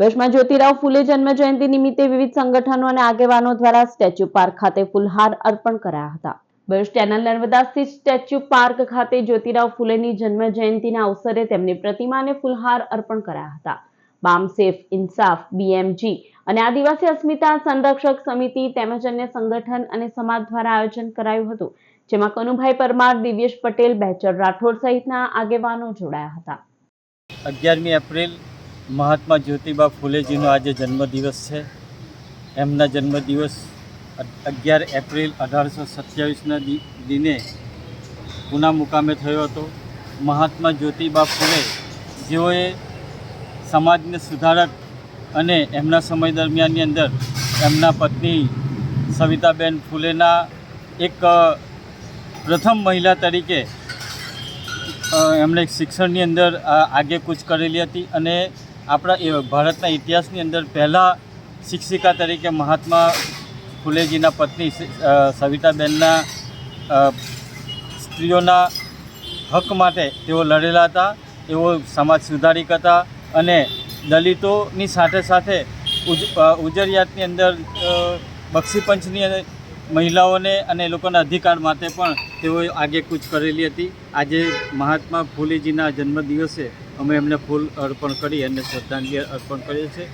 ભરૂચમાં જ્યોતિરાવ ફૂલે જન્મ જયંતિ નિમિત્તે વિવિધ સંગઠનો અને આગેવાનો દ્વારા સ્ટેચ્યુ પાર્ક ખાતે ફૂલહાર અર્પણ કરાયા હતા। ભરૂચ ચેનલ નર્મદા સ્થિત સ્ટેચ્યુ પાર્ક ખાતે જ્યોતિરાવ ફૂલેની જન્મ જયંતિના અવસરે તેમની પ્રતિમાને ફૂલહાર અર્પણ કરાયા હતા। બામસેફ, ઇન્સાફ, બીએમજી અને આદિવાસી અસ્મિતા સંરક્ષક સમિતિ તેમજ અન્ય સંગઠન અને સમાજ દ્વારા આયોજન કરાયું હતું, જેમાં કનુભાઈ પરમાર, દિવ્યેશ પટેલ, બેચર રાઠોડ સહિતના આગેવાનો જોડાયા હતા। 11મી એપ્રિલ મહાત્મા જ્યોતિબા ફૂલેજીનો આજે જન્મદિવસ છે। એમના જન્મદિવસ 11 એપ્રિલ 1827ના દિને પુના મુકામે થયો હતો। મહાત્મા જ્યોતિબા ફૂલે જેઓએ સમાજને સુધારક અને એમના સમય દરમિયાનની અંદર એમના પત્ની સવિતાબેન ફૂલેના એક પ્રથમ મહિલા તરીકે એમણે શિક્ષણની અંદર આગેકૂચ કરેલી હતી અને આપણા ભારતના ઇતિહાસની અંદર પહેલાં શિક્ષિકા તરીકે મહાત્મા ફૂલેજીના પત્ની સવિતાબેનના સ્ત્રીઓના હક માટે તેઓ લડેલા હતા। તેઓ સમાજ સુધારક હતા અને દલિતોની સાથે સાથે ઉજરિયાતની અંદર બક્ષીપંચની મહિલાઓને અને એ લોકોના અધિકાર માટે પણ તેઓએ આગેકૂચ કરેલી હતી। આજે મહાત્મા ફૂલેજીના જન્મદિવસે અમે એમને ફૂલ અર્પણ કરી અને શ્રદ્ધાંજલિ અર્પણ કરીએ છીએ।